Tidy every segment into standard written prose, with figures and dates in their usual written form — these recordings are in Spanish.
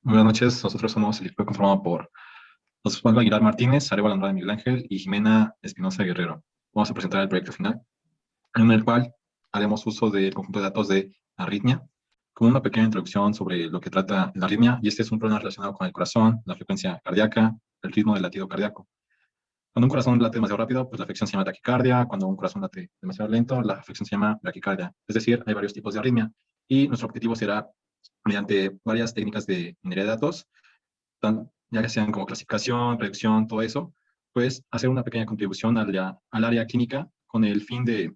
Buenas noches, nosotros somos el equipo conformado por Osvaldo Aguilar Martínez, Arevalo Andrade Miguel Ángel y Jimena Espinosa Guerrero. Vamos a presentar el proyecto final, en el cual haremos uso del conjunto de datos de arritmia, con una pequeña introducción sobre lo que trata la arritmia, y este es un problema relacionado con el corazón, la frecuencia cardíaca, el ritmo del latido cardíaco. Cuando un corazón late demasiado rápido, pues la afección se llama taquicardia; cuando un corazón late demasiado lento, la afección se llama braquicardia. Es decir, hay varios tipos de arritmia, y nuestro objetivo será, mediante varias técnicas de minería de datos, ya que sean como clasificación, predicción, todo eso, pues hacer una pequeña contribución al área clínica con el fin de,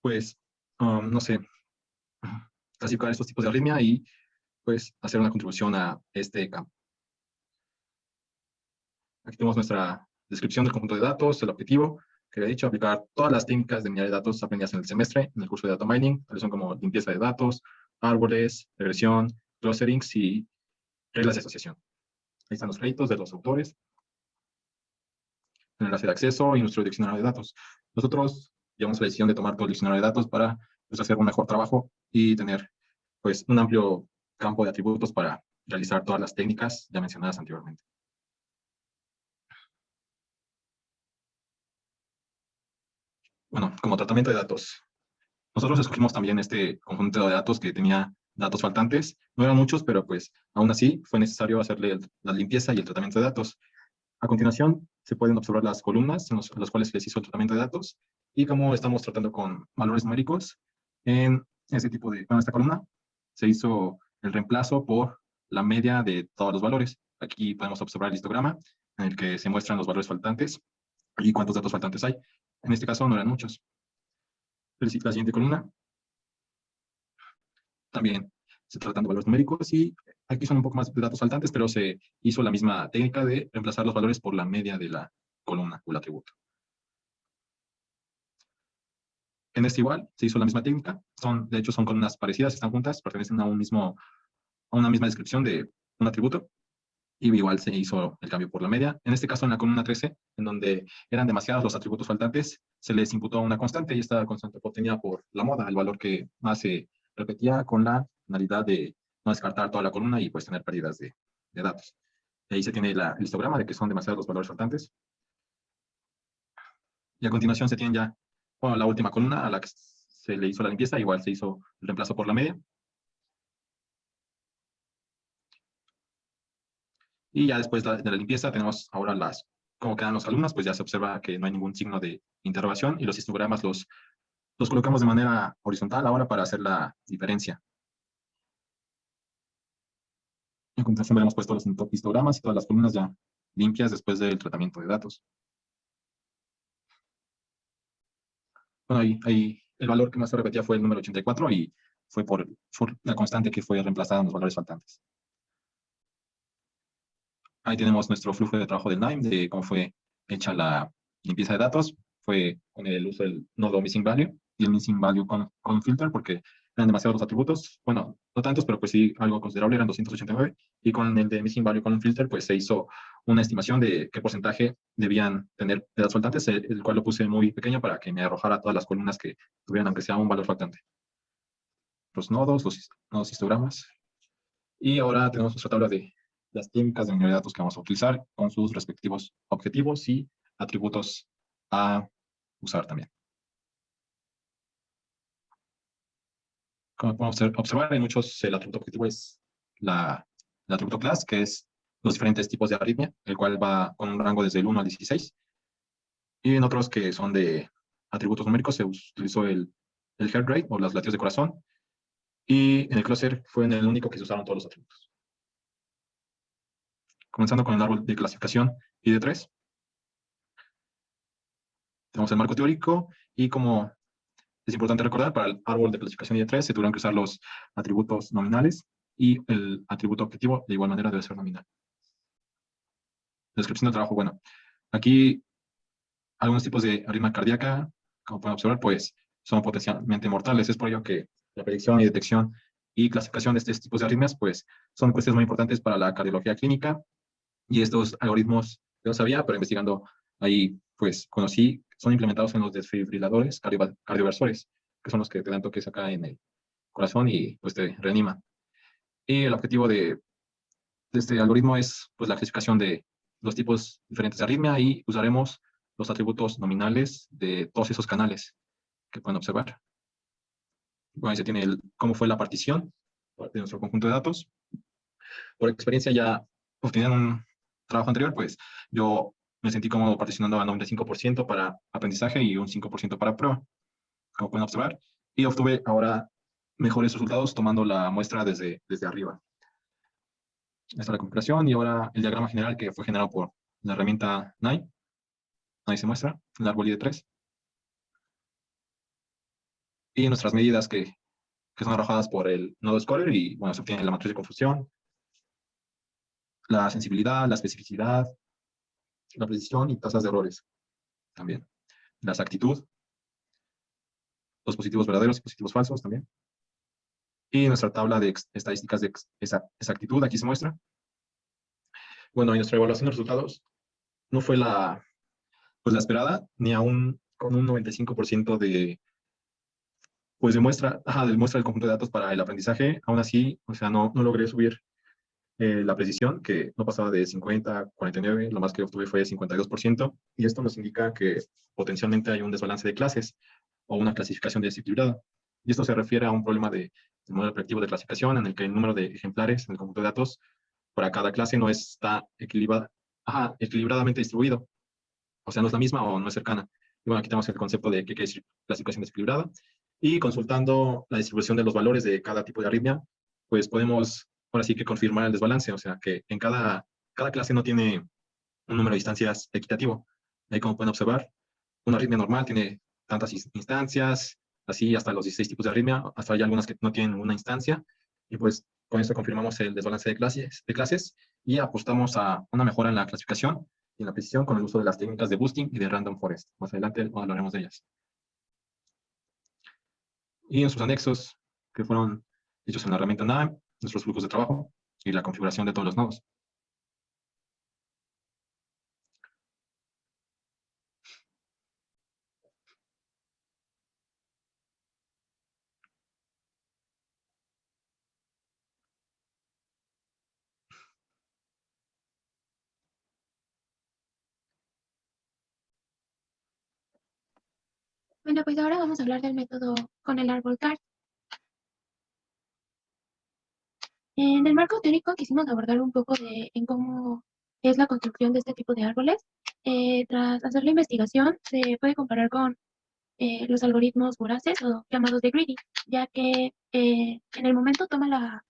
pues, no sé, clasificar estos tipos de arritmia y pues hacer una contribución a este campo. Aquí tenemos nuestra descripción del conjunto de datos, el objetivo, que he dicho, aplicar todas las técnicas de minería de datos aprendidas en el semestre, en el curso de data mining, tales son como limpieza de datos, árboles, regresión, clusterings y reglas de asociación. Ahí están los créditos de los autores, el enlace de acceso y nuestro diccionario de datos. Nosotros llevamos la decisión de tomar todo el diccionario de datos para pues, hacer un mejor trabajo y tener pues, un amplio campo de atributos para realizar todas las técnicas ya mencionadas anteriormente. Bueno, como tratamiento de datos, nosotros escogimos también este conjunto de datos que tenía datos faltantes. No eran muchos, pero pues aún así fue necesario hacerle la limpieza y el tratamiento de datos. A continuación, se pueden observar las columnas en las cuales se les hizo el tratamiento de datos y cómo estamos tratando con valores numéricos. En este tipo de, bueno, esta columna se hizo el reemplazo por la media de todos los valores. Aquí podemos observar el histograma en el que se muestran los valores faltantes y cuántos datos faltantes hay. En este caso no eran muchos. La siguiente columna también se tratan de valores numéricos y aquí son un poco más de datos faltantes, pero se hizo la misma técnica de reemplazar los valores por la media de la columna o el atributo. En este igual se hizo la misma técnica, de hecho son columnas parecidas, están juntas, pertenecen a una misma descripción de un atributo, y igual se hizo el cambio por la media. En este caso, en la columna 13, en donde eran demasiados los atributos faltantes, se les imputó una constante, y esta constante fue obtenida por la moda, el valor que más se repetía, con la finalidad de no descartar toda la columna y pues tener pérdidas de datos. Y ahí se tiene el histograma de que son demasiados los valores faltantes. Y a continuación se tiene ya, bueno, la última columna a la que se le hizo la limpieza, igual se hizo el reemplazo por la media. Y ya después de la limpieza tenemos ahora cómo quedan los alumnos, pues ya se observa que no hay ningún signo de interrogación, y los histogramas los colocamos de manera horizontal ahora para hacer la diferencia. En continuación veremos pues todos los histogramas y todas las columnas ya limpias después del tratamiento de datos. Bueno, ahí el valor que más se repetía fue el número 84 y fue por la constante que fue reemplazada en los valores faltantes. Ahí tenemos nuestro flujo de trabajo del NIME, de cómo fue hecha la limpieza de datos. Fue con el uso del nodo missing value y el missing value con filter, porque eran demasiados los atributos. Bueno, no tantos, pero pues sí, algo considerable, eran 289. Y con el de missing value con filter, pues se hizo una estimación de qué porcentaje debían tener de datos faltantes, el cual lo puse muy pequeño para que me arrojara todas las columnas que tuvieran, aunque sea un valor faltante. Los nodos, los nodos histogramas. Y ahora tenemos nuestra tabla de las técnicas de minería de datos que vamos a utilizar con sus respectivos objetivos y atributos a usar también. Como podemos observar, en muchos el atributo objetivo es el atributo class, que es los diferentes tipos de arritmia, el cual va con un rango desde el 1 al 16. Y en otros que son de atributos numéricos se utilizó el heart rate o los latidos de corazón. Y en el cluster fue en el único que se usaron todos los atributos. Comenzando con el árbol de clasificación ID3. Tenemos el marco teórico y, como es importante recordar, para el árbol de clasificación ID3 se tuvieron que usar los atributos nominales, y el atributo objetivo de igual manera debe ser nominal. Descripción del trabajo. Bueno, aquí algunos tipos de arritmia cardíaca, como pueden observar, pues son potencialmente mortales. Es por ello que la predicción y detección y clasificación de estos tipos de arritmias pues son cuestiones muy importantes para la cardiología clínica, y estos algoritmos yo no sabía, pero investigando ahí pues conocí, son implementados en los desfibriladores cardioversores, que son los que te dan toques acá en el corazón y pues te reaniman. Y el objetivo de Este algoritmo es pues, la clasificación de los tipos diferentes de arritmia y usaremos los atributos nominales de todos esos canales que pueden observar. Bueno, ahí se tiene cómo fue la partición de nuestro conjunto de datos. Por experiencia ya obteniendo un trabajo anterior, pues yo me sentí cómodo particionando a 95% para aprendizaje y un 5% para prueba, como pueden observar. Y obtuve ahora mejores resultados tomando la muestra desde arriba. Esta es la configuración y ahora el diagrama general que fue generado por la herramienta NAI. Ahí se muestra el árbol ID3. Y nuestras medidas que son arrojadas por el nodo Scholar y bueno, se obtiene la matriz de confusión, la sensibilidad, la especificidad, la precisión y tasas de errores también. La exactitud, los positivos verdaderos y positivos falsos también. Y nuestra tabla de estadísticas de exactitud, aquí se muestra. Bueno, y nuestra evaluación de resultados no fue pues, la esperada, ni aún con un 95% pues, de muestra del conjunto de datos para el aprendizaje. Aún así, o sea, no logré subir la precisión, que no pasaba de 50 a 49, lo más que obtuve fue 52%, y esto nos indica que potencialmente hay un desbalance de clases o una clasificación desequilibrada. Y esto se refiere a un problema del modelo predictivo de clasificación en el que el número de ejemplares en el conjunto de datos para cada clase no está equilibradamente distribuido. O sea, no es la misma o no es cercana. Y bueno, aquí tenemos el concepto de qué es clasificación desequilibrada. Y consultando la distribución de los valores de cada tipo de arritmia, pues podemos ahora sí que confirmar el desbalance. O sea, que en cada clase no tiene un número de instancias equitativo. Ahí como pueden observar, una arritmia normal tiene tantas instancias, así hasta los 16 tipos de arritmia, hasta hay algunas que no tienen una instancia. Y pues con esto confirmamos el desbalance de clases y apostamos a una mejora en la clasificación y en la precisión con el uso de las técnicas de boosting y de random forest. Más adelante hablaremos de ellas. Y en sus anexos, que fueron hechos en la herramienta NAM, nuestros flujos de trabajo y la configuración de todos los nodos. Bueno, pues ahora vamos a hablar del método con el árbol CART. En el marco teórico quisimos abordar un poco en cómo es la construcción de este tipo de árboles. Tras hacer la investigación, se puede comparar con los algoritmos voraces o llamados de greedy, ya que en el momento toma la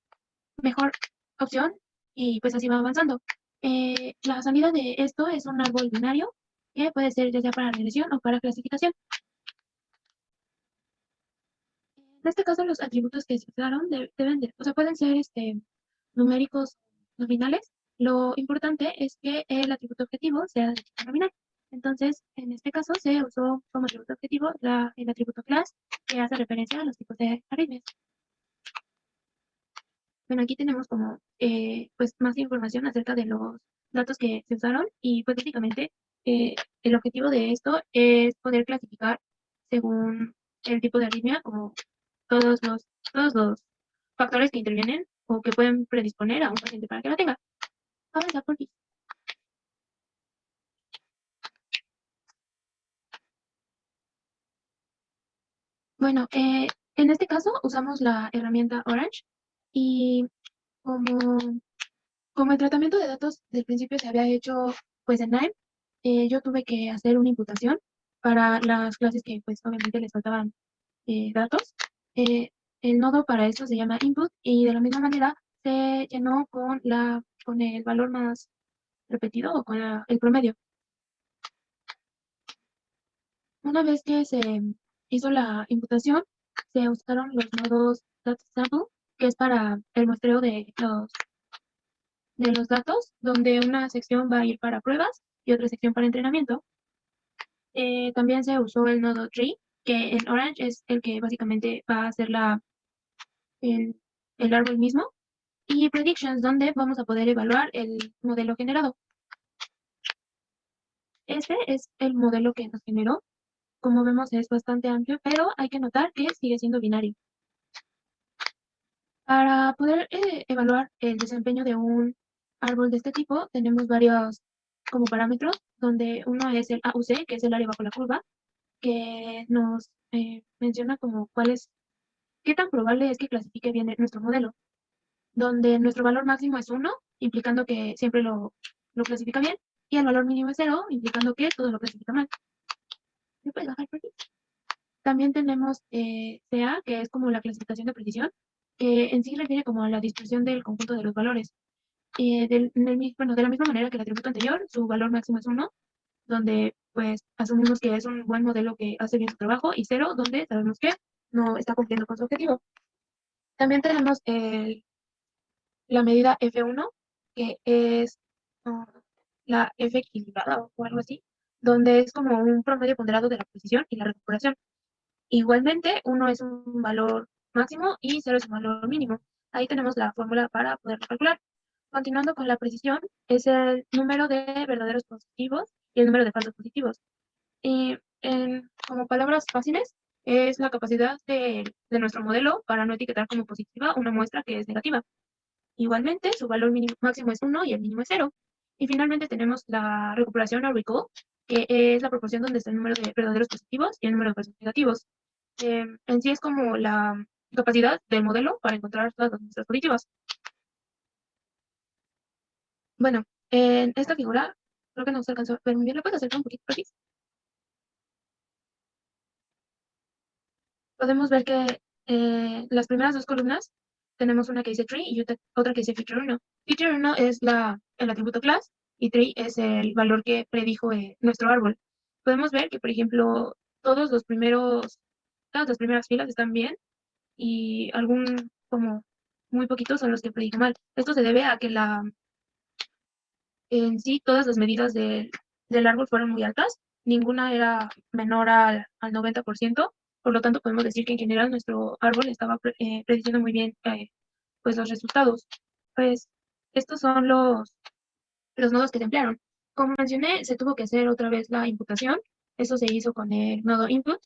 mejor opción y pues así va avanzando. La salida de esto es un árbol binario que puede ser ya sea para regresión o para clasificación. En este caso, los atributos que se usaron o sea, pueden ser numéricos nominales. Lo importante es que el atributo objetivo sea de tipo nominal. Entonces, en este caso se usó como atributo objetivo el atributo class, que hace referencia a los tipos de arritmias. Bueno, aquí tenemos como pues más información acerca de los datos que se usaron y pues básicamente el objetivo de esto es poder clasificar según el tipo de arritmia como todos los factores que intervienen o que pueden predisponer a un paciente para que la tenga. Avanza, por fin. Bueno, en este caso usamos la herramienta Orange y como, como el tratamiento de datos del principio se había hecho pues en NIME, yo tuve que hacer una imputación para las clases que pues obviamente les faltaban datos. Eh, el nodo para esto se llama input y de la misma manera se llenó con el valor más repetido o con el promedio. Una vez que se hizo la imputación, se usaron los nodos dataSample, que es para el muestreo de los datos, donde una sección va a ir para pruebas y otra sección para entrenamiento. También se usó el nodo tree, que en Orange es el que básicamente va a hacer el árbol mismo, y predictions, donde vamos a poder evaluar el modelo generado. Este es el modelo que nos generó. Como vemos es bastante amplio, pero hay que notar que sigue siendo binario. Para poder evaluar el desempeño de un árbol de este tipo tenemos varios como parámetros, donde uno es el AUC, que es el área bajo la curva, que nos menciona como qué tan probable es que clasifique bien nuestro modelo, donde nuestro valor máximo es 1, implicando que siempre lo clasifica bien, y el valor mínimo es 0, implicando que todo lo clasifica mal. ¿Me puedes bajar por aquí? También tenemos CA, que es como la clasificación de precisión, que en sí refiere como a la dispersión del conjunto de los valores. Bueno, de la misma manera que el atributo anterior, su valor máximo es 1, donde pues asumimos que es un buen modelo que hace bien su trabajo, y 0, donde sabemos que no está cumpliendo con su objetivo. También tenemos la medida F1, que es la F equilibrada o algo así, donde es como un promedio ponderado de la precisión y la recuperación. Igualmente, 1 es un valor máximo y 0 es un valor mínimo. Ahí tenemos la fórmula para poderlo calcular. Continuando con la precisión, es el número de verdaderos positivos y el número de falsos positivos. Y como palabras fáciles, es la capacidad de nuestro modelo para no etiquetar como positiva una muestra que es negativa. Igualmente, su valor máximo es 1 y el mínimo es 0. Y finalmente tenemos la recuperación o recall, que es la proporción donde está el número de verdaderos positivos y el número de falsos negativos. En sí es como la capacidad del modelo para encontrar todas las muestras positivas. Bueno, en esta figura, creo que no se alcanzó a ver muy bien. ¿Lo puedes acercar un poquito, porfis? Podemos ver que las primeras dos columnas tenemos una que dice tree y otra que dice feature 1. Feature 1 es el atributo class y tree es el valor que predijo nuestro árbol. Podemos ver que, por ejemplo, todas las primeras filas están bien y como muy poquitos son los que predijo mal. Esto se debe a que en sí todas las medidas del árbol fueron muy altas, ninguna era menor al 90%, por lo tanto podemos decir que en general nuestro árbol estaba prediciendo muy bien pues los resultados. Pues estos son los nodos que se emplearon. Como mencioné, se tuvo que hacer otra vez la imputación. Eso se hizo con el nodo input.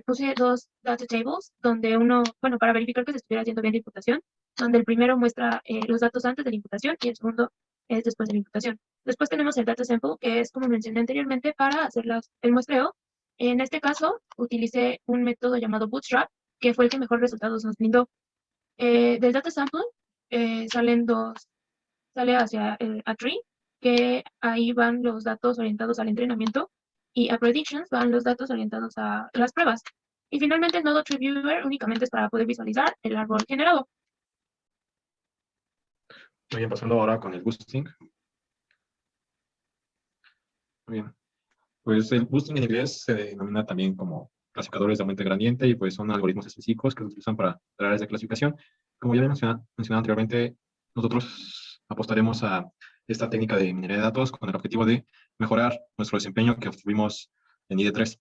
Puse dos data tables donde bueno, para verificar que se estuviera haciendo bien la imputación, donde el primero muestra los datos antes de la imputación y el segundo es después de la imputación. Después tenemos el data sample, que es como mencioné anteriormente para hacer el muestreo. En este caso, utilicé un método llamado Bootstrap, que fue el que mejor resultados nos brindó. Del data sample sale hacia a tree, que ahí van los datos orientados al entrenamiento, y a predictions van los datos orientados a las pruebas. Y finalmente el nodo tree viewer únicamente es para poder visualizar el árbol generado. Muy bien, pasando ahora con el boosting. Muy bien. Pues el boosting en inglés se denomina también como clasificadores de aumento gradiente y pues son algoritmos específicos que se utilizan para áreas de clasificación. Como ya mencionado anteriormente, nosotros apostaremos a esta técnica de minería de datos con el objetivo de mejorar nuestro desempeño que obtuvimos en IDE3.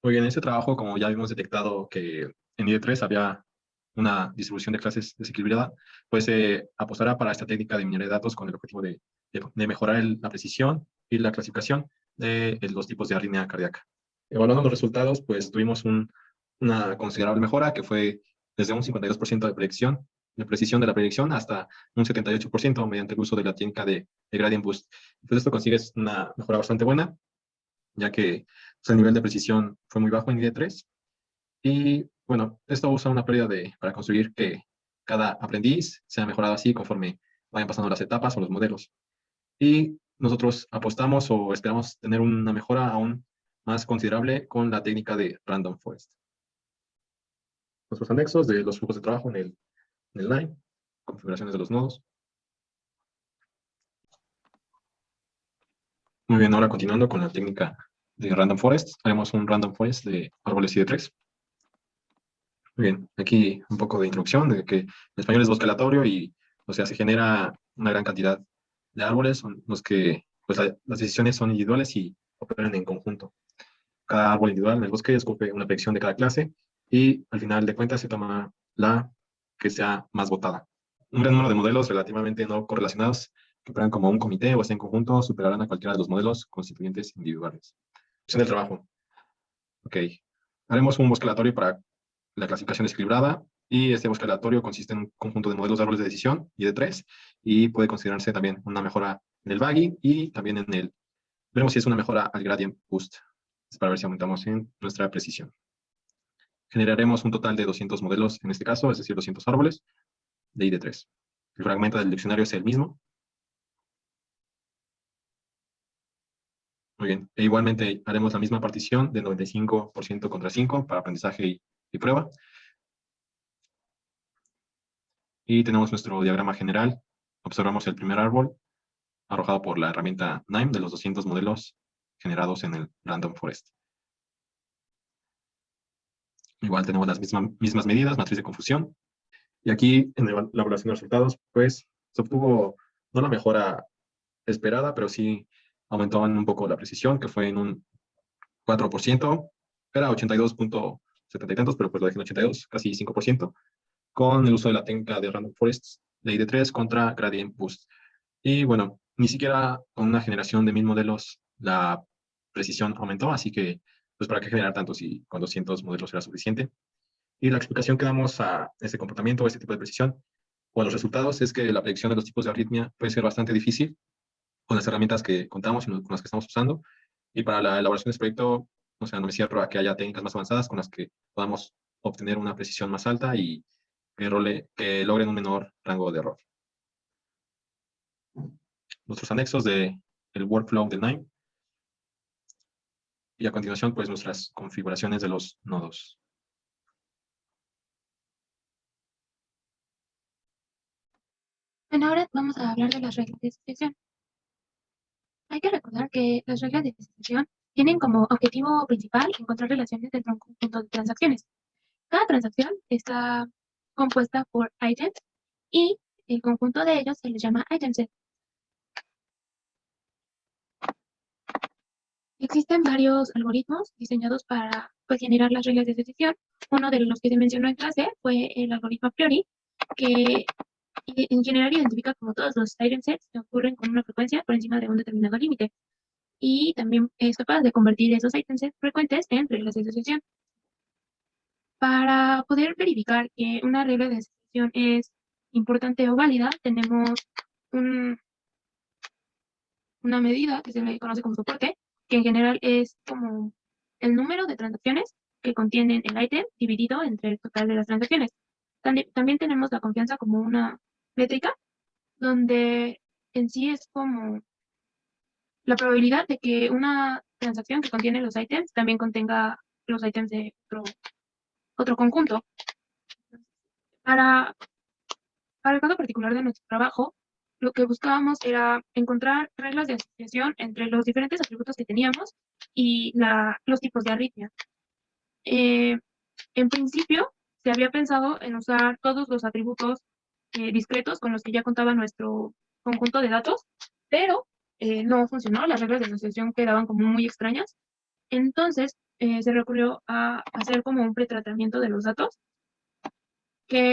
Muy bien, en este trabajo, como ya habíamos detectado que en IDE3 había una distribución de clases desequilibrada, pues se apostará para esta técnica de minería de datos con el objetivo de mejorar la precisión y la clasificación de los tipos de arritmia cardíaca. Evaluando los resultados, pues tuvimos una considerable mejora que fue desde un 52% de precisión de la predicción hasta un 78% mediante el uso de la técnica de gradient boost. Entonces esto consigues una mejora bastante buena, ya que pues, el nivel de precisión fue muy bajo en ID3. Y bueno, esto usa una pérdida para construir que cada aprendiz sea mejorado así conforme vayan pasando las etapas o los modelos. Y nosotros apostamos o esperamos tener una mejora aún más considerable con la técnica de Random Forest. Nuestros anexos de los flujos de trabajo en el line, configuraciones de los nodos. Muy bien, ahora continuando con la técnica de Random Forest, haremos un Random Forest de árboles ID3. Muy bien, aquí un poco de introducción de que el español es bosque aleatorio y, o sea, se genera una gran cantidad de árboles, son los que, pues, las decisiones son individuales y operan en conjunto. Cada árbol individual en el bosque escoge una predicción de cada clase y al final de cuentas se toma la que sea más votada. Un gran número de modelos relativamente no correlacionados que operan como un comité o estén en conjunto superarán a cualquiera de los modelos constituyentes individuales. Opción del trabajo. Ok. Haremos un bosque aleatorio para la clasificación desequilibrada Y este bosque aleatorio consiste en un conjunto de modelos de árboles de decisión y de tres, y puede considerarse también una mejora en el bagging y también en el, veremos si es una mejora al gradient boost, es para ver si aumentamos en nuestra precisión. Generaremos un total de 200 modelos en este caso, es decir, 200 árboles de I de 3. El fragmento del diccionario es el mismo. Muy bien. E igualmente haremos la misma partición de 95% contra 5 para aprendizaje y prueba. Y tenemos nuestro diagrama general. Observamos el primer árbol arrojado por la herramienta KNIME de los 200 modelos generados en el Random Forest. Igual tenemos las mismas medidas, matriz de confusión. Y aquí, en la elaboración de resultados, pues se obtuvo no la mejora esperada, pero sí aumentaban un poco la precisión, que fue en un 4%, era 82.70 y tantos, pero pues lo dejé en 82, casi 5%, con el uso de la técnica de Random Forests de ID3 contra Gradient Boost. Y bueno, ni siquiera con una generación de 1000 modelos la precisión aumentó, así que pues para qué generar tanto si con 200 modelos era suficiente. Y la explicación que damos a este comportamiento, a este tipo de precisión, o a los resultados, es que la predicción de los tipos de arritmia puede ser bastante difícil con las herramientas que contamos y con las que estamos usando. Y para la elaboración de este proyecto, o sea, no me cierro a que haya técnicas más avanzadas con las que podamos obtener una precisión más alta y que logren un menor rango de error. Nuestros anexos del workflow de KNIME. Y a continuación, pues nuestras configuraciones de los nodos. Bueno, ahora vamos a hablar de las reglas de asociación. Hay que recordar que las reglas de asociación tienen como objetivo principal encontrar relaciones entre un conjunto de transacciones. Cada transacción está compuesta por items y el conjunto de ellos se les llama item set. Existen varios algoritmos diseñados para generar las reglas de asociación. Uno de los que se mencionó en clase fue el algoritmo a priori, que en general identifica como todos los item sets que ocurren con una frecuencia por encima de un determinado límite. Y también es capaz de convertir esos item sets frecuentes en reglas de asociación. Para poder verificar que una regla de asociación es importante o válida, tenemos una medida que se le conoce como soporte, que en general es como el número de transacciones que contienen el ítem dividido entre el total de las transacciones. También tenemos la confianza como una métrica, donde en sí es como la probabilidad de que una transacción que contiene los ítems también contenga los ítems de otro conjunto. Para el caso particular de nuestro trabajo, lo que buscábamos era encontrar reglas de asociación entre los diferentes atributos que teníamos y los tipos de arritmia. En principio, se había pensado en usar todos los atributos discretos con los que ya contaba nuestro conjunto de datos, pero no funcionó, las reglas de asociación quedaban como muy extrañas. Entonces, se recurrió a hacer como un pretratamiento de los datos,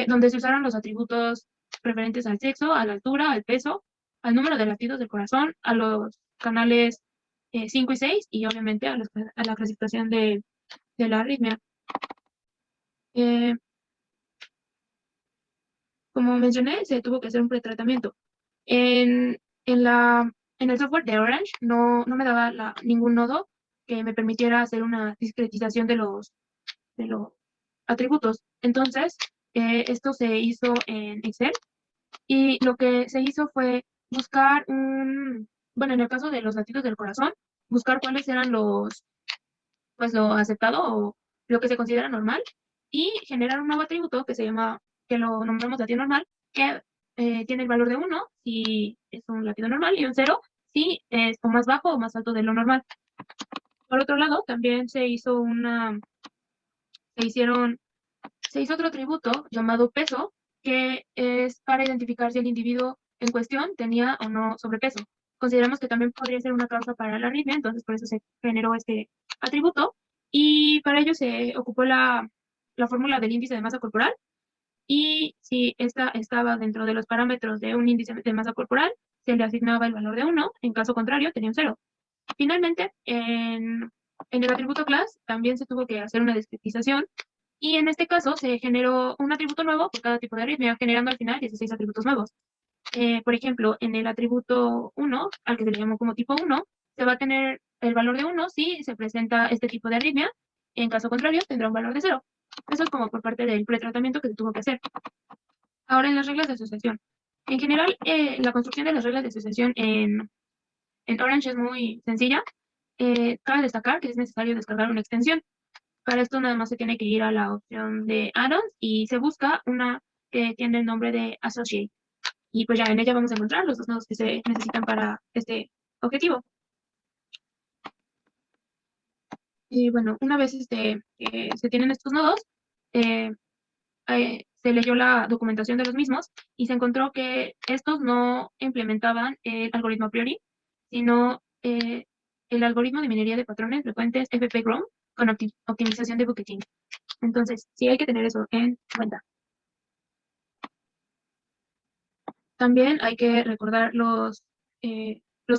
donde se usaron los atributos referentes al sexo, a la altura, al peso, al número de latidos del corazón, a los canales 5 y 6 y obviamente a la clasificación de la arritmia. Como mencioné, se tuvo que hacer un pretratamiento. En, en el software de Orange no me daba ningún nodo que me permitiera hacer una discretización de los atributos. Entonces, esto se hizo en Excel y lo que se hizo fue buscar bueno, en el caso de los latidos del corazón, buscar cuáles eran pues lo aceptado o lo que se considera normal y generar un nuevo atributo que lo nombramos latido normal, que tiene el valor de 1 si es un latido normal y un 0 si es o más bajo o más alto de lo normal. Por otro lado, también se hizo otro atributo llamado peso, que es para identificar si el individuo en cuestión tenía o no sobrepeso. Consideramos que también podría ser una causa para la arritmia, entonces por eso se generó este atributo, y para ello se ocupó la fórmula del índice de masa corporal, y si esta estaba dentro de los parámetros de un índice de masa corporal, se le asignaba el valor de 1, en caso contrario tenía un 0. Finalmente, en el atributo class también se tuvo que hacer una discretización Y en este caso se generó un atributo nuevo por cada tipo de arritmia, generando al final 16 atributos nuevos. Por ejemplo, en el atributo 1, al que se le llamó como tipo 1, se va a tener el valor de 1 si se presenta este tipo de arritmia. En caso contrario, tendrá un valor de 0. Eso es como por parte del pretratamiento que se tuvo que hacer. Ahora, en las reglas de asociación. En general, la construcción de las reglas de asociación en Orange es muy sencilla. Cabe destacar que es necesario descargar una extensión. Para esto nada más se tiene que ir a la opción de Add-ons y se busca una que tiene el nombre de Associate. Y pues ya en ella vamos a encontrar los dos nodos que se necesitan para este objetivo. Y bueno, una vez se tienen estos nodos, eh, se leyó la documentación de los mismos y se encontró que estos no implementaban el algoritmo a priori, sino el algoritmo de minería de patrones frecuentes FP-GROM con optimización de bucketing. Entonces, sí hay que tener eso en cuenta. También hay que recordar los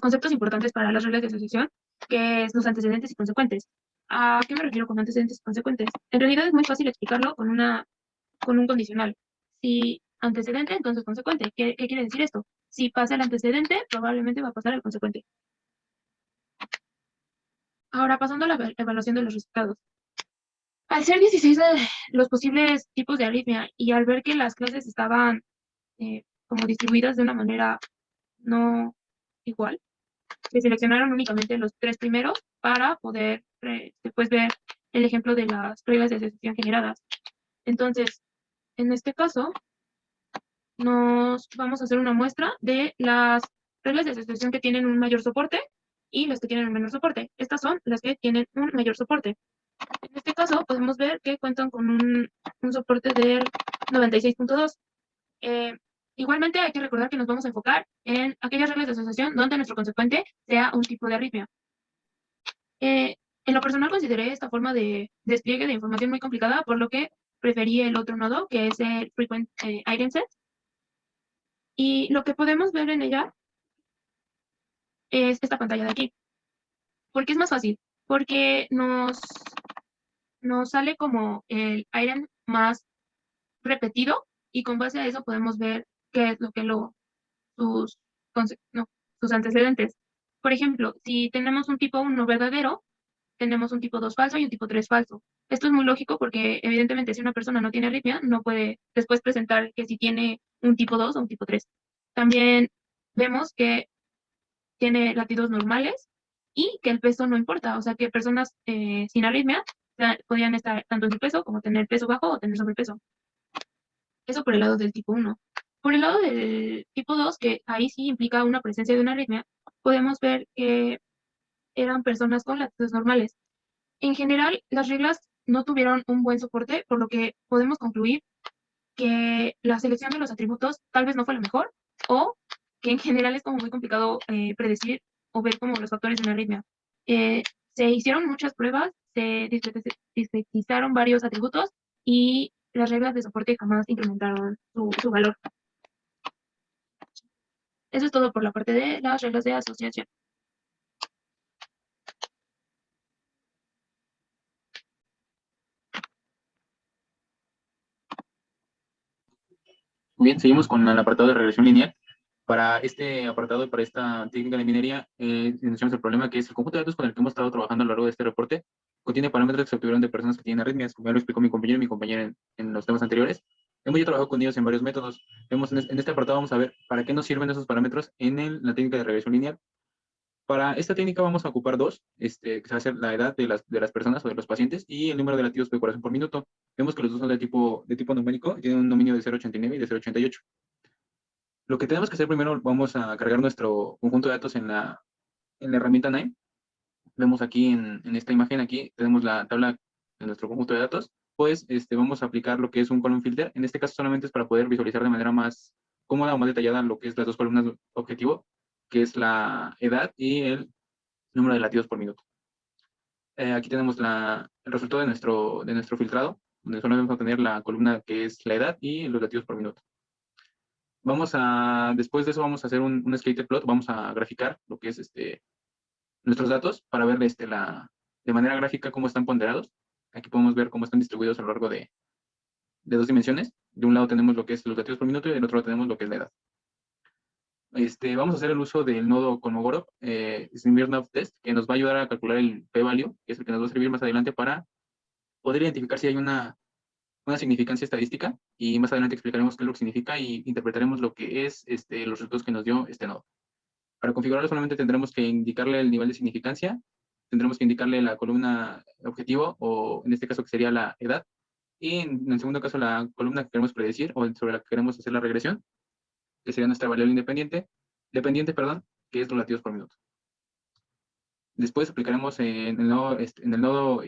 conceptos importantes para las reglas de asociación, que es los antecedentes y consecuentes. ¿A qué me refiero con antecedentes y consecuentes? En realidad es muy fácil explicarlo con un condicional. Si antecedente, entonces consecuente. ¿Qué quiere decir esto? Si pasa el antecedente, probablemente va a pasar el consecuente. Ahora, pasando a la evaluación de los resultados. Al ser 16 los posibles tipos de arritmia y al ver que las clases estaban como distribuidas de una manera no igual, se seleccionaron únicamente los 3 primeros para poder después ver el ejemplo de las reglas de asociación generadas. Entonces, en este caso, nos vamos a hacer una muestra de las reglas de asociación que tienen un mayor soporte y las que tienen un menor soporte. Estas son las que tienen un mayor soporte. En este caso, podemos ver que cuentan con un soporte del 96.2. Igualmente hay que recordar que nos vamos a enfocar en aquellas reglas de asociación donde nuestro consecuente sea un tipo de arritmia. En lo personal consideré esta forma de despliegue de información muy complicada, por lo que preferí el otro nodo, que es el Frequent Item Set. Y lo que podemos ver en ella es esta pantalla de aquí. ¿Por qué es más fácil? Porque nos sale como el item más repetido y con base a eso podemos ver qué es lo que sus, no, sus antecedentes. Por ejemplo, si tenemos un tipo 1 verdadero, tenemos un tipo 2 falso y un tipo 3 falso. Esto es muy lógico porque evidentemente si una persona no tiene arritmia, no puede después presentar que si tiene un tipo 2 o un tipo 3. También vemos que tiene latidos normales y que el peso no importa, o sea que personas sin arritmia podrían estar tanto en su peso como tener peso bajo o tener sobrepeso. Eso por el lado del tipo 1. Por el lado del tipo 2, que ahí sí implica una presencia de una arritmia, podemos ver que eran personas con latidos normales. En general, las reglas no tuvieron un buen soporte, por lo que podemos concluir que la selección de los atributos tal vez no fue la mejor, o que en general es como muy complicado predecir o ver como los factores de una arritmia. Eh, Se hicieron muchas pruebas, se discretizaron varios atributos y las reglas de soporte jamás incrementaron su valor. Eso es todo por la parte de las reglas de asociación. Muy bien, seguimos con el apartado de regresión lineal. Para este apartado y para esta técnica de minería, iniciamos el problema que es el conjunto de datos con el que hemos estado trabajando a lo largo de este reporte. Contiene parámetros que se obtuvieron de personas que tienen arritmias, como ya lo explicó mi compañero y mi compañera en los temas anteriores. Hemos ya trabajado con ellos en varios métodos. En este apartado vamos a ver para qué nos sirven esos parámetros en la técnica de regresión lineal. Para esta técnica vamos a ocupar dos, que va a ser la edad de las personas o de los pacientes y el número de latidos de corazón por minuto. Vemos que los dos son de tipo numérico, tienen un dominio de 0.89 y de 0.88. Lo que tenemos que hacer primero, vamos a cargar nuestro conjunto de datos en la herramienta NIME. Vemos aquí en esta imagen, aquí tenemos la tabla de nuestro conjunto de datos. Pues vamos a aplicar lo que es un column filter. En este caso solamente es para poder visualizar de manera más cómoda o más detallada lo que es las dos columnas objetivo, que es la edad y el número de latidos por minuto. Aquí tenemos el resultado de nuestro filtrado, donde solo vamos a tener la columna que es la edad y los latidos por minuto. Después de eso vamos a hacer un scatter plot, vamos a graficar lo que es nuestros datos para ver de manera gráfica cómo están ponderados. Aquí podemos ver cómo están distribuidos a lo largo de 2 dimensiones. De un lado tenemos lo que es los latidos por minuto y del otro lado tenemos lo que es la edad. Vamos a hacer el uso del nodo Kolmogorov, Smirnov Test, que nos va a ayudar a calcular el p-value, que es el que nos va a servir más adelante para poder identificar si hay una significancia estadística, y más adelante explicaremos qué es lo que significa y interpretaremos lo que es los resultados que nos dio este nodo. Para configurarlo solamente tendremos que indicarle el nivel de significancia, tendremos que indicarle la columna objetivo, o en este caso que sería la edad, y en el segundo caso la columna que queremos predecir o sobre la que queremos hacer la regresión, que sería nuestra variable dependiente, que es los latidos por minuto. Después aplicaremos en el nodo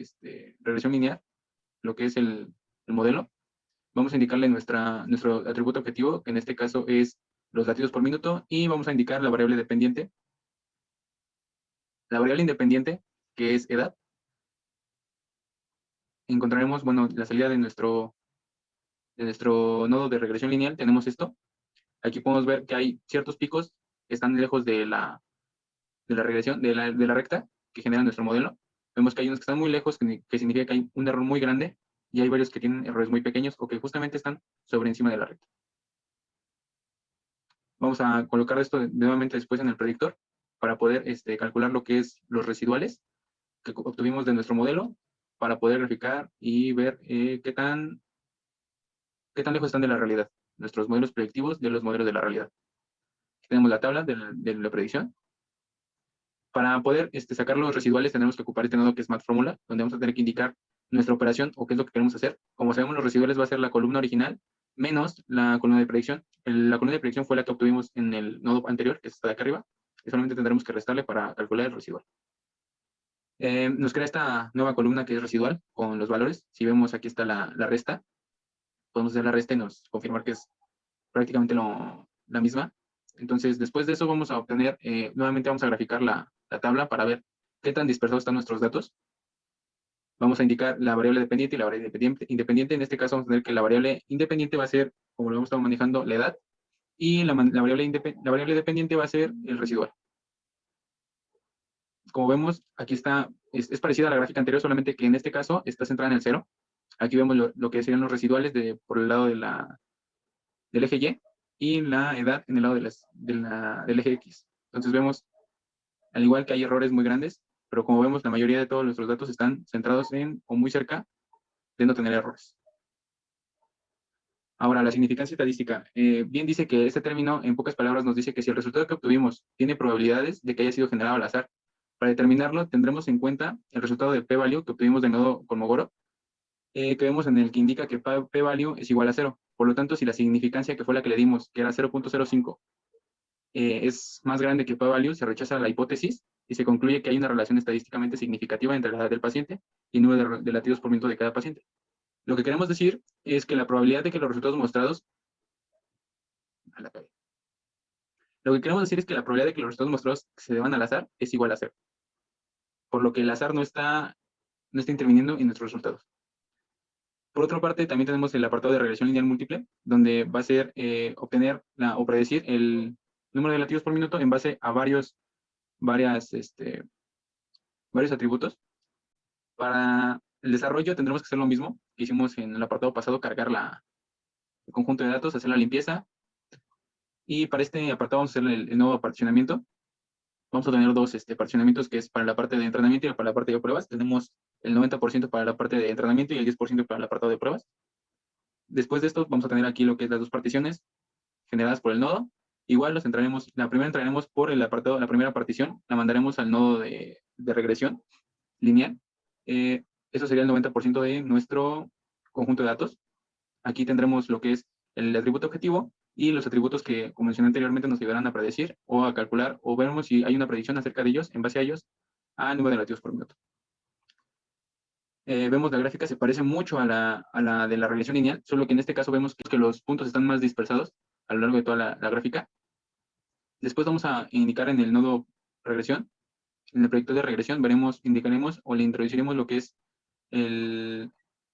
regresión lineal lo que es el modelo. Vamos a indicarle nuestro atributo objetivo, que en este caso es los latidos por minuto, y vamos a indicar la variable dependiente. La variable independiente, que es edad. Encontraremos, bueno, la salida de nuestro nodo de regresión lineal. Tenemos esto. Aquí podemos ver que hay ciertos picos que están lejos de la regresión, de la recta que genera nuestro modelo. Vemos que hay unos que están muy lejos, que significa que hay un error muy grande, y hay varios que tienen errores muy pequeños o que justamente están sobre encima de la recta. Vamos a colocar esto nuevamente después en el predictor para poder calcular lo que es los residuales que obtuvimos de nuestro modelo, para poder graficar y ver qué tan lejos están de la realidad nuestros modelos predictivos de los modelos de la realidad. Aquí tenemos la tabla de la predicción. Para poder sacar los residuales tenemos que ocupar este nodo que es MathFormula, donde vamos a tener que indicar nuestra operación o qué es lo que queremos hacer. Como sabemos, los residuales va a ser la columna original menos la columna de predicción. La columna de predicción fue la que obtuvimos en el nodo anterior, que está de acá arriba, y solamente tendremos que restarle para calcular el residual. Nos crea esta nueva columna que es residual con los valores. Si vemos, aquí está la resta. Podemos hacer la resta y nos confirmar que es prácticamente la misma. Entonces, después de eso vamos a obtener, nuevamente vamos a graficar la tabla para ver qué tan dispersados están nuestros datos. Vamos a indicar la variable dependiente y la variable independiente. En este caso vamos a tener que la variable independiente va a ser, como lo hemos estado manejando, la edad, y la variable dependiente va a ser el residual. Como vemos, aquí está, es parecida a la gráfica anterior, solamente que en este caso está centrada en el 0. Aquí vemos lo que serían los residuales por el lado del eje Y la edad en el lado del eje X. Entonces vemos, al igual que hay errores muy grandes, pero como vemos, la mayoría de todos nuestros datos están centrados en o muy cerca de no tener errores. Ahora, la significancia estadística. Bien dice que este término, en pocas palabras, nos dice que si el resultado que obtuvimos tiene probabilidades de que haya sido generado al azar. Para determinarlo, tendremos en cuenta el resultado de p-value que obtuvimos del nodo Kolmogorov, que vemos en el que indica que p-value es igual a 0. Por lo tanto, si la significancia que fue la que le dimos, que era 0.05, es más grande que p-value, se rechaza la hipótesis y se concluye que hay una relación estadísticamente significativa entre la edad del paciente y el número de latidos por minuto de cada paciente. Lo que queremos decir es que la probabilidad de que los resultados mostrados... Lo que queremos decir es que la probabilidad de que los resultados mostrados se deban al azar es igual a 0. Por lo que el azar no está interviniendo en nuestros resultados. Por otra parte, también tenemos el apartado de regresión lineal múltiple, donde va a ser obtener o predecir el número de latidos por minuto en base a varios atributos. Para el desarrollo tendremos que hacer lo mismo que hicimos en el apartado pasado, cargar el conjunto de datos, hacer la limpieza. Y para este apartado vamos a hacer el nuevo particionamiento. Vamos a tener dos particionamientos, que es para la parte de entrenamiento y para la parte de pruebas. Tenemos el 90% para la parte de entrenamiento y el 10% para el apartado de pruebas. Después de esto vamos a tener aquí lo que es las dos particiones generadas por el nodo. Igual la primera entraremos por el apartado, la primera partición, la mandaremos al nodo de regresión lineal. Eso sería el 90% de nuestro conjunto de datos. Aquí tendremos lo que es el atributo objetivo y los atributos que, como mencioné anteriormente, nos ayudarán a predecir o a calcular, o veremos si hay una predicción acerca de ellos, en base a ellos, al número de latidos por minuto. Vemos la gráfica, se parece mucho a la de la regresión lineal, solo que en este caso vemos que los puntos están más dispersados a lo largo de toda la gráfica. Después vamos a indicar en el nodo regresión, en el proyecto de regresión, indicaremos o le introduciremos lo que es el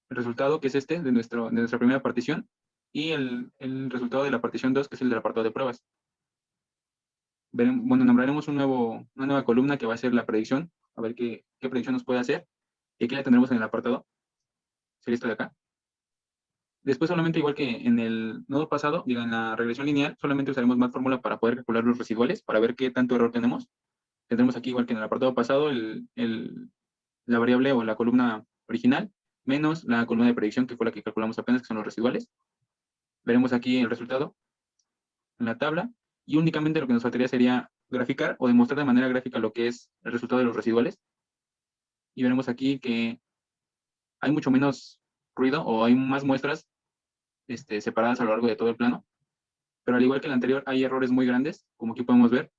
resultado, que es de nuestra primera partición, y el resultado de la partición 2, que es el del apartado de pruebas. Nombraremos una nueva columna que va a ser la predicción, a ver qué predicción nos puede hacer, y aquí la tendremos en el apartado. sería esto de acá. Después solamente igual que en el nodo pasado, digo, en la regresión lineal, solamente usaremos más fórmula para poder calcular los residuales, para ver qué tanto error tenemos. Tendremos aquí igual que en el apartado pasado la variable o la columna original menos la columna de predicción que fue la que calculamos apenas, que son los residuales. Veremos aquí el resultado en la tabla y únicamente lo que nos faltaría sería graficar o demostrar de manera gráfica lo que es el resultado de los residuales. Y veremos aquí que hay mucho menos ruido o hay más muestras separadas a lo largo de todo el plano. Pero al igual que el anterior, hay errores muy grandes, como aquí podemos ver.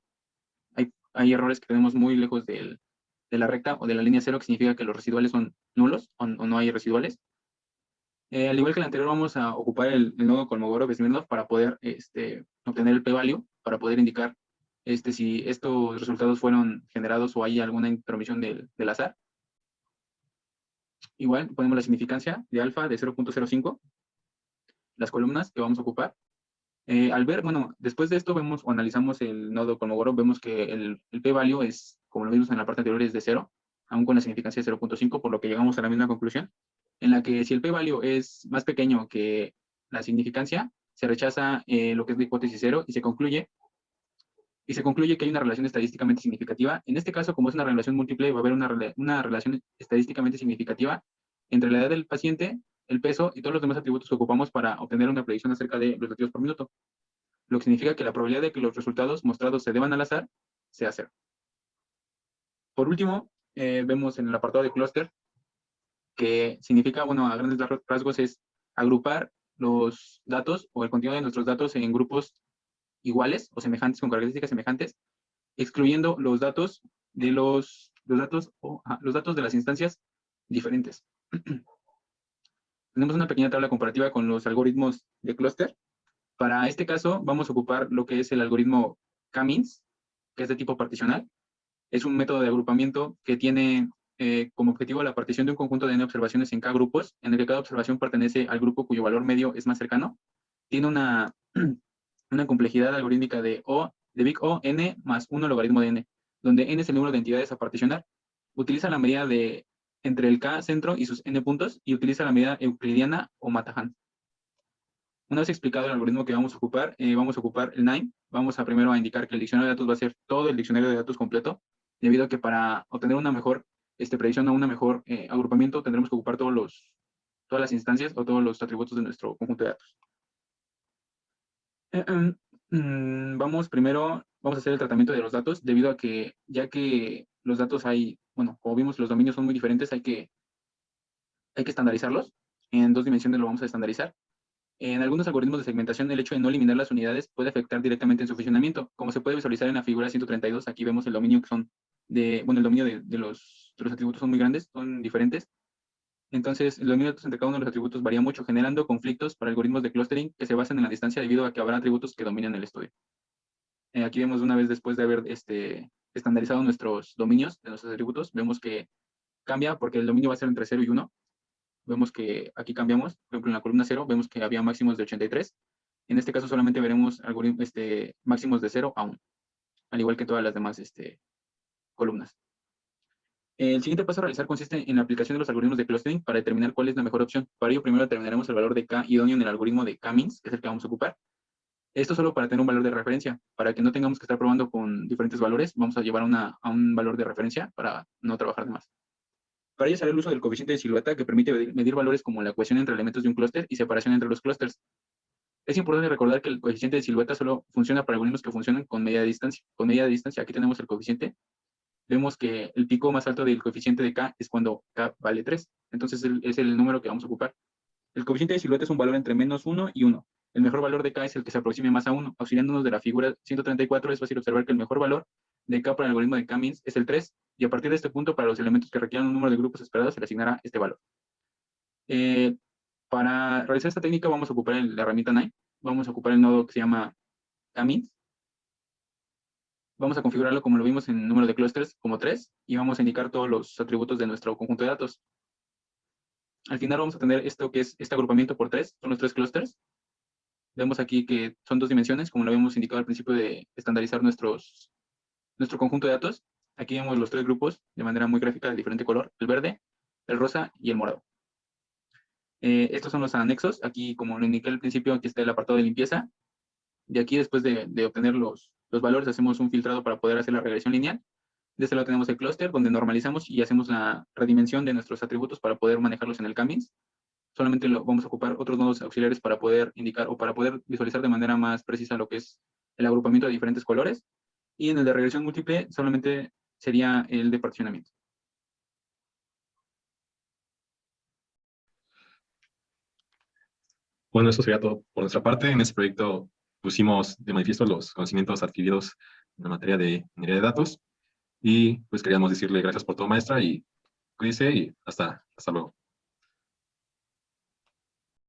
Hay errores que tenemos muy lejos de la recta o de la línea cero, que significa que los residuales son nulos o no hay residuales. Al igual que el anterior, vamos a ocupar el nodo Kolmogorov-Smirnov para poder obtener el p-value, para poder indicar si estos resultados fueron generados o hay alguna intromisión del azar. Igual ponemos la significancia de alfa de 0.05, las columnas que vamos a ocupar. Al ver, bueno, después de esto vemos o analizamos el nodo Kolmogorov, vemos que el p-value es, como lo vimos en la parte anterior, es de 0, aún con la significancia de 0.5, por lo que llegamos a la misma conclusión, en la que si el p-value es más pequeño que la significancia, se rechaza lo que es la hipótesis 0 y se concluye que hay una relación estadísticamente significativa. En este caso, como es una relación múltiple, va a haber una relación estadísticamente significativa entre la edad del paciente, el peso y todos los demás atributos que ocupamos para obtener una predicción acerca de los latidos por minuto, lo que significa que la probabilidad de que los resultados mostrados se deban al azar sea 0. Por último, vemos en el apartado de clúster, que significa, bueno, a grandes rasgos es agrupar los datos o el contenido de nuestros datos en grupos iguales o semejantes, con características semejantes, excluyendo los datos de los datos de las instancias diferentes. Tenemos una pequeña tabla comparativa con los algoritmos de clúster. Para este caso, vamos a ocupar lo que es el algoritmo K-means, que es de tipo particional. Es un método de agrupamiento que tiene como objetivo la partición de un conjunto de n observaciones en K grupos, en el que cada observación pertenece al grupo cuyo valor medio es más cercano. Tiene una complejidad algorítmica de big O, n más 1 logaritmo de n, donde n es el número de entidades a particionar. Utiliza la medida entre el K centro y sus n puntos, y utiliza la medida euclidiana o Matahan. Una vez explicado el algoritmo que vamos a ocupar el NIME. Vamos a primero a indicar que el diccionario de datos va a ser todo el diccionario de datos completo, debido a que para obtener una mejor predicción o una mejor agrupamiento tendremos que ocupar todas las instancias o todos los atributos de nuestro conjunto de datos. Vamos a hacer el tratamiento de los datos, debido a que, ya que los datos como vimos, los dominios son muy diferentes, hay que estandarizarlos. En 2 dimensiones lo vamos a estandarizar. En algunos algoritmos de segmentación, el hecho de no eliminar las unidades puede afectar directamente en su funcionamiento. Como se puede visualizar en la figura 132, aquí vemos el dominio el dominio de los atributos son muy grandes, son diferentes. Entonces, el dominio de datos entre cada uno de los atributos varía mucho, generando conflictos para algoritmos de clustering que se basan en la distancia, debido a que habrá atributos que dominan el estudio. Aquí vemos una vez después de haber estandarizado nuestros dominios de nuestros atributos, vemos que cambia porque el dominio va a ser entre 0 y 1. Vemos que aquí cambiamos, por ejemplo, en la columna 0 vemos que había máximos de 83. En este caso solamente veremos máximos de 0 a 1, al igual que todas las demás columnas. El siguiente paso a realizar consiste en la aplicación de los algoritmos de clustering para determinar cuál es la mejor opción. Para ello, primero determinaremos el valor de K idóneo en el algoritmo de K-means, que es el que vamos a ocupar. Esto solo para tener un valor de referencia. Para que no tengamos que estar probando con diferentes valores, vamos a llevar a un valor de referencia para no trabajar de más. Para ello será el uso del coeficiente de silueta, que permite medir valores como la cohesión entre elementos de un clúster y separación entre los clústeres. Es importante recordar que el coeficiente de silueta solo funciona para algoritmos que funcionan con medida de distancia. Con medida de distancia, aquí tenemos el coeficiente. Vemos que el pico más alto del coeficiente de K es cuando K vale 3. Entonces es el número que vamos a ocupar. El coeficiente de silueta es un valor entre -1 y 1. El mejor valor de K es el que se aproxime más a 1. Auxiliándonos de la figura 134, es fácil observar que el mejor valor de K para el algoritmo de K-means es el 3, y a partir de este punto, para los elementos que requieran un número de grupos esperados, se le asignará este valor. Para realizar esta técnica vamos a ocupar la herramienta NIME. Vamos a ocupar el nodo que se llama K-means. Vamos a configurarlo como lo vimos en número de clústeres como 3, y vamos a indicar todos los atributos de nuestro conjunto de datos. Al final vamos a tener esto que es este agrupamiento por 3, son los 3 clústeres. Vemos aquí que son 2 dimensiones, como lo habíamos indicado al principio de estandarizar nuestro conjunto de datos. Aquí vemos los 3 grupos de manera muy gráfica de diferente color: el verde, el rosa y el morado. Estos son los anexos. Aquí, como lo indiqué al principio, aquí está el apartado de limpieza. De aquí, después de obtener los valores, hacemos un filtrado para poder hacer la regresión lineal. De este lado tenemos el clúster, donde normalizamos y hacemos la redimensión de nuestros atributos para poder manejarlos en el K-means. Solamente vamos a ocupar otros nodos auxiliares para poder indicar o para poder visualizar de manera más precisa lo que es el agrupamiento de diferentes colores. Y en el de regresión múltiple solamente sería el de particionamiento. Bueno, eso sería todo por nuestra parte. En este proyecto pusimos de manifiesto los conocimientos adquiridos en la materia de minería de datos y pues queríamos decirle gracias por todo, maestra, y cuídese y hasta luego.